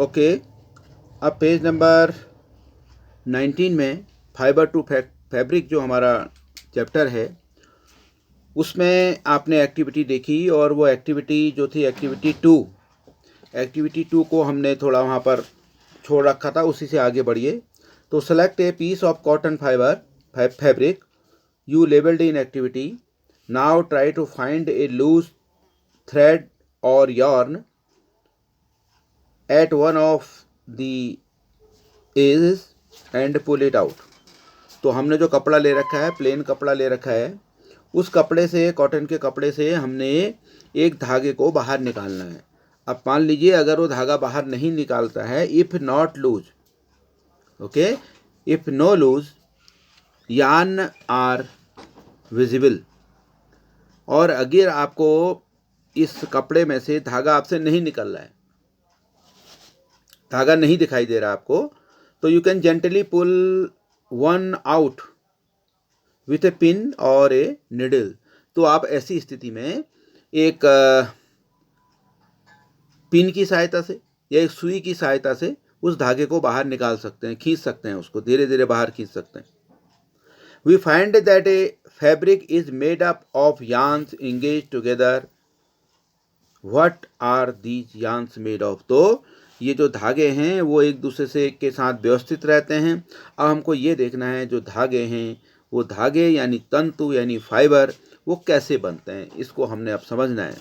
Okay, अब page number 19 में fibre to fabric जो हमारा चैप्टर है उसमें आपने एक्टिविटी देखी, और वो एक्टिविटी जो थी एक्टिविटी टू को हमने थोड़ा वहाँ पर छोड़ रखा था, उसी से आगे बढ़िए। तो select a piece of cotton fabric you labeled in activity. Now try to find a loose thread or yarn at one of the edges and pull it out. तो हमने जो कपड़ा ले रखा है, प्लेन कपड़ा ले रखा है, उस कपड़े से, कॉटन के कपड़े से हमने एक धागे को बाहर निकालना है। अब मान लीजिए अगर वो धागा बाहर नहीं निकालता है, if not loose, okay, if no loose yarn are visible, और अगर आपको इस कपड़े में से धागा आपसे नहीं निकल रहा है, धागा नहीं दिखाई दे रहा आपको, तो you can gently pull one out with a pin और ए निडल। तो आप ऐसी स्थिति में एक पिन की सहायता से या एक सुई की सहायता से उस धागे को बाहर निकाल सकते हैं, खींच सकते हैं, उसको धीरे धीरे बाहर खींच सकते हैं। We find that a fabric is made up of yarns engaged together. What are these yarns made of? तो ये जो धागे हैं वो एक दूसरे से के साथ व्यवस्थित रहते हैं। अब हमको ये देखना है जो धागे हैं वो धागे यानी तंतु यानी फाइबर वो कैसे बनते हैं, इसको हमने अब समझना है।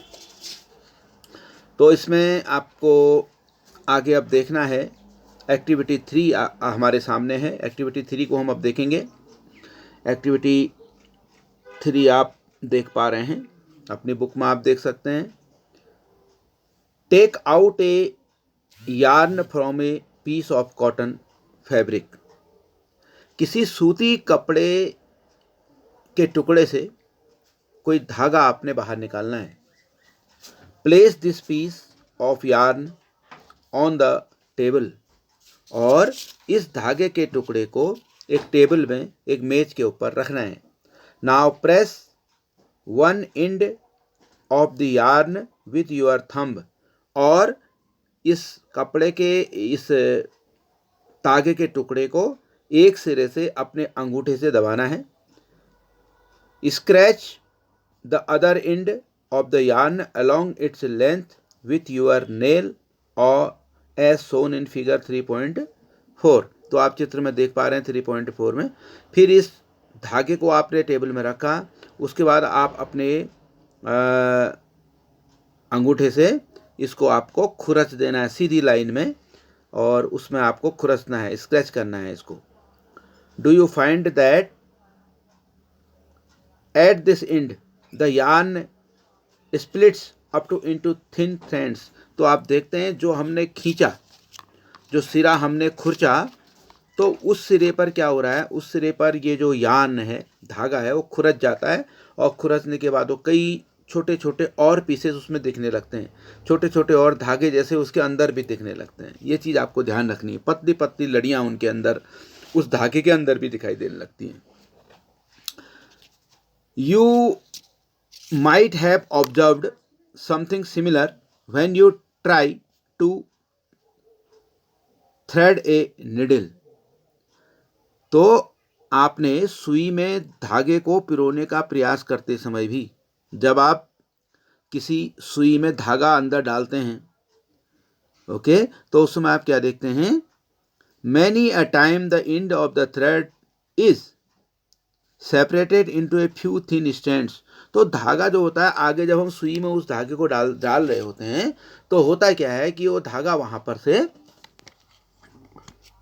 तो इसमें आपको आगे अब देखना है एक्टिविटी 3 हमारे सामने है। एक्टिविटी 3 को हम अब देखेंगे। एक्टिविटी 3 आप देख पा रहे हैं, अपनी बुक में आप देख सकते हैं। Take out a yarn from a piece of cotton fabric. किसी सूती कपड़े के टुकड़े से कोई धागा आपने बाहर निकालना है। Place this piece of yarn on the table, और इस धागे के टुकड़े को एक टेबल में, एक मेज के ऊपर रखना है। Now press one end of the yarn with your thumb, और इस कपड़े के इस तागे के टुकड़े को एक सिरे से अपने अंगूठे से दबाना है। Scratch the other end of the yarn along its length with your nail और एज शोन इन फिगर 3.4। तो आप चित्र में देख पा रहे हैं 3.4 में। फिर इस धागे को आपने टेबल में रखा, उसके बाद आप अपने अंगूठे से इसको आपको खुरच देना है सीधी लाइन में, और उसमें आपको खुरचना है, स्क्रैच करना है इसको। Do you find that at this end the yarn splits up to into thin threads. तो आप देखते हैं जो हमने खींचा, जो सिरा हमने खुरचा, तो उस सिरे पर क्या हो रहा है, उस सिरे पर ये जो यार्न है, धागा है, वो खुरच जाता है, और खुरचने के बाद वो कई छोटे छोटे और पीसेस उसमें दिखने लगते हैं, छोटे छोटे और धागे जैसे उसके अंदर भी दिखने लगते हैं। ये चीज़ आपको ध्यान रखनी है। पतली पतली लड़ियाँ उनके अंदर, उस धागे के अंदर भी दिखाई देने लगती हैं। You might have observed something similar when you try to thread a needle. तो आपने सुई में धागे को पिरोने का प्रयास करते समय भी, जब आप किसी सुई में धागा अंदर डालते हैं, ओके, तो उस समय आप क्या देखते हैं, many a time the end of the thread is separated into a few thin strands. तो धागा जो होता है, आगे जब हम सुई में उस धागे को डाल रहे होते हैं, तो होता क्या है कि वो धागा वहां पर से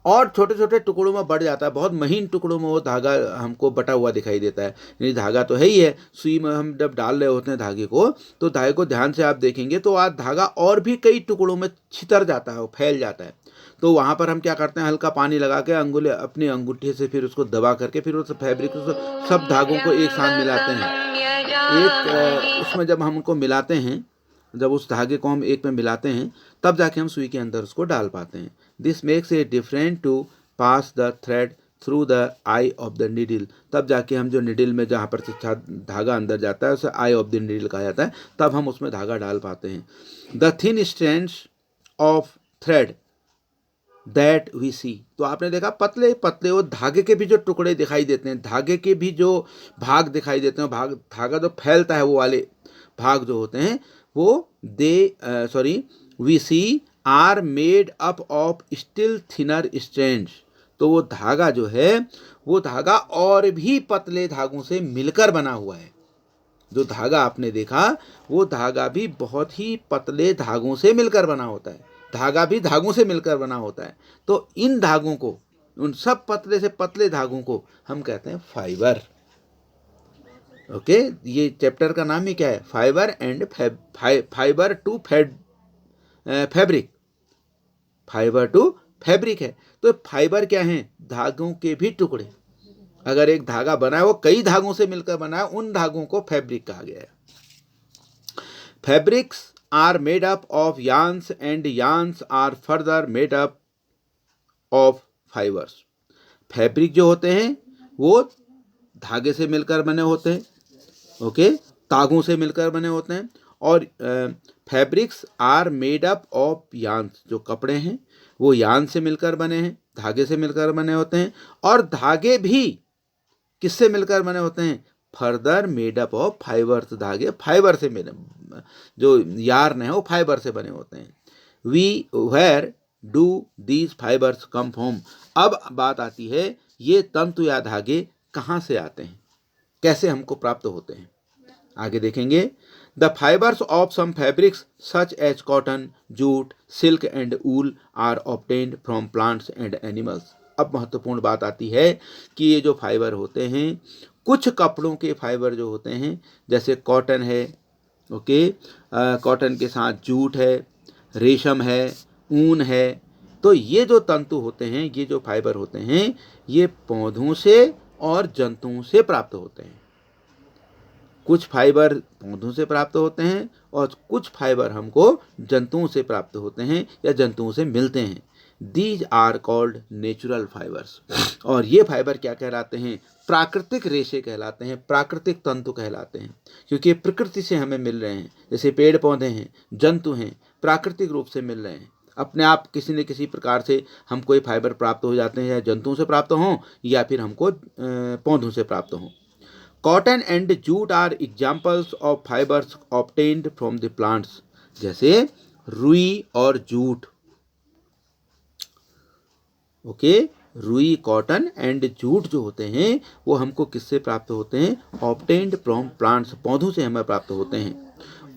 और छोटे छोटे टुकड़ों में बढ़ जाता है, बहुत महीन टुकड़ों में वो धागा हमको बटा हुआ दिखाई देता है। यानी धागा तो है ही है, सुई में हम जब डाल रहे होते हैं धागे को, तो धागे को ध्यान से आप देखेंगे तो आज धागा और भी कई टुकड़ों में छितर जाता है, वो फैल जाता है। तो वहाँ पर हम क्या करते हैं, हल्का पानी लगा के अपने अंगूठे से फिर उसको दबा करके फिर उस फैब्रिक सब धागों को एक साथ मिलाते हैं। उसमें जब हम उनको मिलाते हैं, जब उस धागे को हम एक में मिलाते हैं, तब जाके हम सुई के अंदर उसको डाल पाते हैं। This makes it different to pass the thread through the eye of the needle. तब जाके हम जो नीडल में जहाँ पर धागा अंदर जाता है उसे आई ऑफ द नीडल कहा जाता है, तब हम उसमें धागा डाल पाते हैं। The thin strands of thread that we see. तो आपने देखा पतले पतले वो धागे के भी जो टुकड़े दिखाई देते हैं, धागे के भी जो भाग दिखाई देते हैं, भाग धागा जो फैलता है वो वाले भाग जो होते हैं वो we see are made up of still thinner strands. तो वो धागा जो है वो धागा और भी पतले धागों से मिलकर बना हुआ है। जो धागा आपने देखा वो धागा भी बहुत ही पतले धागों से मिलकर बना होता है, धागा भी धागों से मिलकर बना होता है। तो इन धागों को, उन सब पतले से पतले धागों को हम कहते हैं फाइबर। ओके, ये चैप्टर का नाम ही क्या है? Fibre and fibre to fabric. Fibre to fabric है। तो फाइबर क्या है? धागों के भी टुकड़े। अगर एक धागा बना है वो कई धागों से मिलकर बना है, उन धागों को फैब्रिक कहा गया है। Fabrics are made up of yarns and yarns are further made up of fibres. Fabric जो होते हैं वो धागे से मिलकर बने होते हैं, ओके, तागों से मिलकर बने होते हैं। और fabrics are made up of yarns, जो कपड़े हैं वो यान से मिलकर बने हैं, धागे से मिलकर बने होते हैं। और धागे भी किससे मिलकर बने होते हैं? Further made up of fibres. धागे फाइबर से मिले, जो यार्न है वो फाइबर से बने होते हैं। Where do these fibres come from. अब बात आती है ये तंतु या धागे कहाँ से आते हैं, कैसे हमको प्राप्त होते हैं, आगे देखेंगे। The fibres of some fabrics such as cotton, jute, silk and wool are obtained from plants and animals. अब महत्वपूर्ण बात आती है कि ये जो फाइबर होते हैं, कुछ कपड़ों के फाइबर जो होते हैं, जैसे कॉटन है, ओके, कॉटन के साथ जूट है, रेशम है, ऊन है। तो ये जो तंतु होते हैं, ये जो फाइबर होते हैं, ये पौधों से और जंतुओं से प्राप्त होते हैं। कुछ फाइबर पौधों से प्राप्त होते हैं और कुछ फाइबर हमको जंतुओं से प्राप्त होते हैं या जंतुओं से मिलते हैं। These are called natural fibres. और ये फाइबर क्या कहलाते हैं? प्राकृतिक रेशे कहलाते हैं, प्राकृतिक तंतु कहलाते हैं, क्योंकि प्रकृति से हमें मिल रहे हैं। जैसे पेड़ पौधे हैं, जंतु हैं, प्राकृतिक रूप से मिल रहे हैं। अपने आप किसी न किसी प्रकार से हमको ये फाइबर प्राप्त हो जाते हैं, या जंतुओं से प्राप्त हों या फिर हमको पौधों से प्राप्त हों। Cotton and jute are examples of fibres obtained from the plants. जैसे रुई और जूट, ओके, रुई, कॉटन एंड जूट जो होते हैं वो हमको किससे प्राप्त होते हैं? ऑब्टेन्ड फ्रॉम प्लांट्स, पौधों से हमें प्राप्त होते हैं।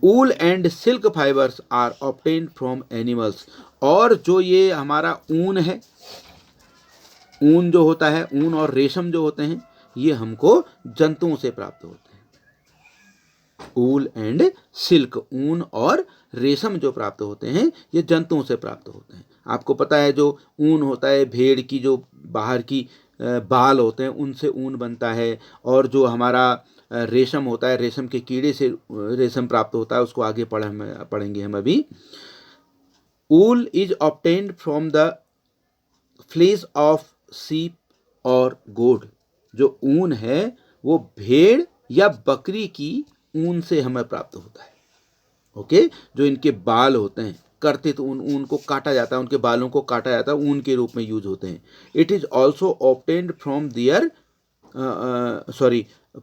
Wool and silk fibres are obtained from animals. और जो ये हमारा ऊन है, ऊन जो होता है, ऊन और रेशम जो होते हैं, ये हमको जंतुओं से प्राप्त होते हैं। ऊल एंड सिल्क, ऊन और रेशम जो प्राप्त होते हैं ये जंतुओं से प्राप्त होते हैं। आपको पता है जो ऊन होता है, भेड़ की जो बाहर की बाल होते हैं उनसे ऊन बनता है। और जो हमारा रेशम होता है, रेशम के कीड़े से रेशम प्राप्त होता है, उसको आगे पढ़ेंगे हम अभी। Wool is obtained from the flesh of sheep और गोड। जो ऊन है वो भेड़ या बकरी की ऊन से हमें प्राप्त होता है, ओके। जो इनके बाल होते हैं, करते तो ऊन को काटा जाता है, उनके बालों को काटा जाता है, ऊन के रूप में यूज होते हैं। It is also obtained from there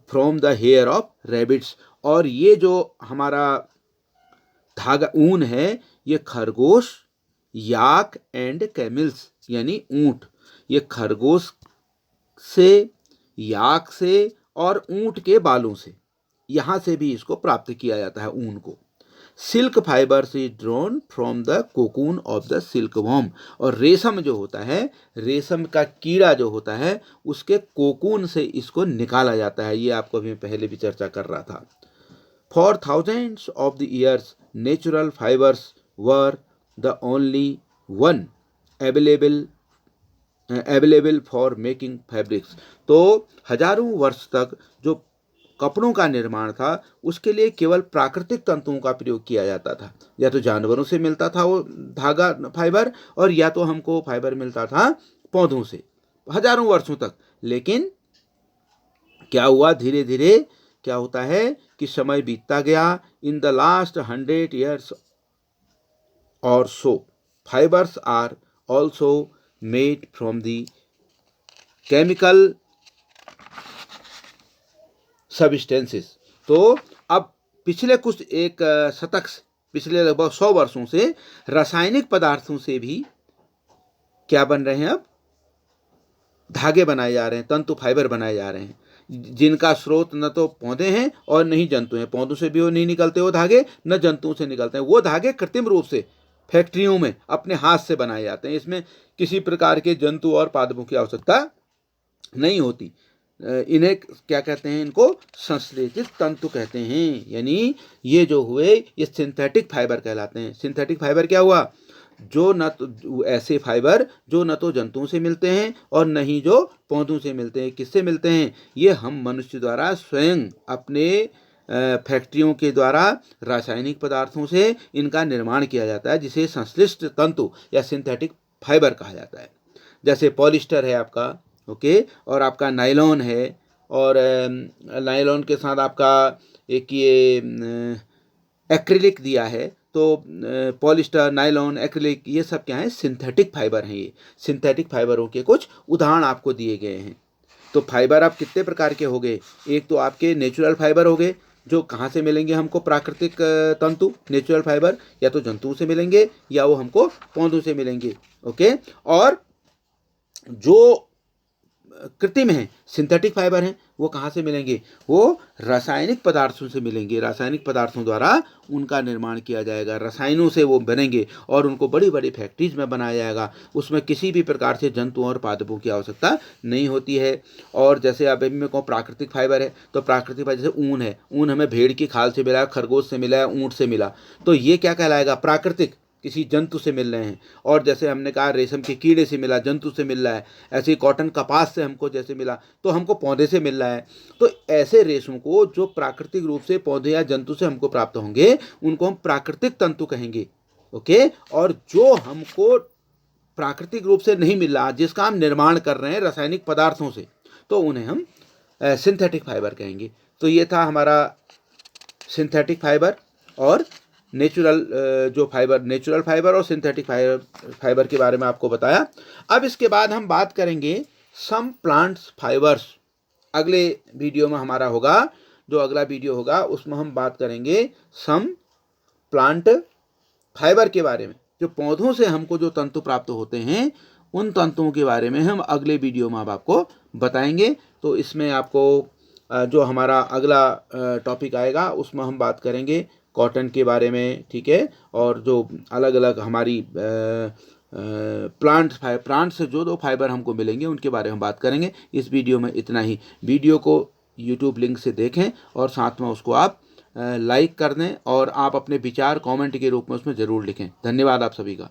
from the hair of rabbits. और ये जो हमारा धागा ऊन है ये खरगोश, याक एंड कैमिल्स यानी ऊंट, ये खरगोश से, याक से और ऊंट के बालों से, यहाँ से भी इसको प्राप्त किया जाता है ऊन को। Silk fibres is drawn from the cocoon of the silk worm. और रेशम जो होता है, रेशम का कीड़ा जो होता है, उसके कोकून से इसको निकाला जाता है। ये आपको अभी पहले भी चर्चा कर रहा था। For thousands of the years natural fibres were the only one available for making fabrics. तो हजारों वर्ष तक जो कपड़ों का निर्माण था उसके लिए केवल प्राकृतिक तंतुओं का प्रयोग किया जाता था। या तो जानवरों से मिलता था वो धागा फाइबर, और या तो हमको फाइबर मिलता था पौधों से, हजारों वर्षों तक। लेकिन क्या हुआ, धीरे धीरे क्या होता है कि समय बीतता गया। इन द लास्ट 100 years और so fibres are also made from the chemical substances। तो अब पिछले कुछ एक शतक से, पिछले लगभग 100 वर्षों से रासायनिक पदार्थों से भी क्या बन रहे हैं, अब धागे बनाए जा रहे हैं, तंतु फाइबर बनाए जा रहे हैं, जिनका स्रोत न तो पौधे हैं और न ही जंतु हैं। पौधों से भी वो नहीं निकलते वो धागे, न जंतुओं से निकलते हैं। वो धागे कृत्रिम रूप से फैक्ट्रियों में अपने हाथ से बनाए जाते हैं। इसमें किसी प्रकार के जंतु और पादपों की आवश्यकता नहीं होती। इन्हें क्या कहते हैं, इनको संश्लेषित तंतु कहते हैं। यानी ये जो हुए ये सिंथेटिक फाइबर कहलाते हैं। सिंथेटिक फाइबर क्या हुआ, जो न तो ऐसे फाइबर जो न तो जंतुओं से मिलते हैं और न ही जो पौधों से मिलते हैं। किससे मिलते हैं, ये हम मनुष्य द्वारा स्वयं अपने फैक्ट्रियों के द्वारा रासायनिक पदार्थों से इनका निर्माण किया जाता है, जिसे संश्लिष्ट तंतु या सिंथेटिक फाइबर कहा जाता है। जैसे पॉलिस्टर है आपका, ओके, और आपका नायलॉन है, और नायलॉन के साथ आपका एक ये एक्रिलिक दिया है। तो पॉलिस्टर, नायलॉन, एक्रिलिक, ये सब क्या है, सिंथेटिक फाइबर हैं। ये सिंथेटिक फाइबरों के कुछ उदाहरण आपको दिए गए हैं। तो फाइबर आप कितने प्रकार के हो गए, एक तो आपके नेचुरल फाइबर हो गए, जो कहाँ से मिलेंगे हमको, प्राकृतिक तंतु नेचुरल फाइबर, या तो जंतुओं से मिलेंगे या वो हमको पौधों से मिलेंगे, ओके। और जो कृत्रिम हैं, सिंथेटिक फाइबर हैं, वो कहाँ से मिलेंगे, वो रासायनिक पदार्थों से मिलेंगे। रासायनिक पदार्थों द्वारा उनका निर्माण किया जाएगा, रसायनों से वो बनेंगे और उनको बड़ी बड़ी फैक्ट्रीज में बनाया जाएगा। उसमें किसी भी प्रकार से जंतुओं और पादपों की आवश्यकता नहीं होती है। और जैसे अब मैं कहूँ प्राकृतिक फाइबर है, तो प्राकृतिक फाइबर जैसे ऊन है, ऊन हमें भेड़ की खाल से मिला, खरगोश से मिला, ऊँट से मिला, तो ये क्या कहलाएगा, प्राकृतिक, किसी जंतु से मिल रहे हैं। और जैसे हमने कहा रेशम के कीड़े से मिला, जंतु से मिल रहा है। ऐसे ही कॉटन, कपास से हमको जैसे मिला तो हमको पौधे से मिल रहा है। तो ऐसे रेशम को जो प्राकृतिक रूप से पौधे या जंतु से हमको प्राप्त होंगे उनको हम प्राकृतिक तंतु कहेंगे, ओके। और जो हमको प्राकृतिक रूप से नहीं मिल रहा, जिसका हम निर्माण कर रहे हैं रासायनिक पदार्थों से, तो उन्हें हम सिंथेटिक फाइबर कहेंगे। तो ये था हमारा सिंथेटिक फाइबर और नेचुरल जो फाइबर, नेचुरल फाइबर और सिंथेटिक फाइबर के बारे में आपको बताया। अब इसके बाद हम बात करेंगे सम प्लांट्स फाइबर्स। अगले वीडियो में हमारा होगा, जो अगला वीडियो होगा उसमें हम बात करेंगे सम प्लांट फाइबर के बारे में। जो पौधों से हमको जो तंतु प्राप्त होते हैं उन तंतुओं के बारे में हम अगले वीडियो में अब आपको बताएंगे। तो इसमें आपको जो हमारा अगला टॉपिक आएगा उसमें हम बात करेंगे कॉटन के बारे में, ठीक है। और जो अलग अलग हमारी प्लांट से जो फाइबर हमको मिलेंगे उनके बारे में बात करेंगे। इस वीडियो में इतना ही। वीडियो को यूट्यूब लिंक से देखें और साथ में उसको आप लाइक कर दें और आप अपने विचार कमेंट के रूप में उसमें ज़रूर लिखें। धन्यवाद आप सभी का।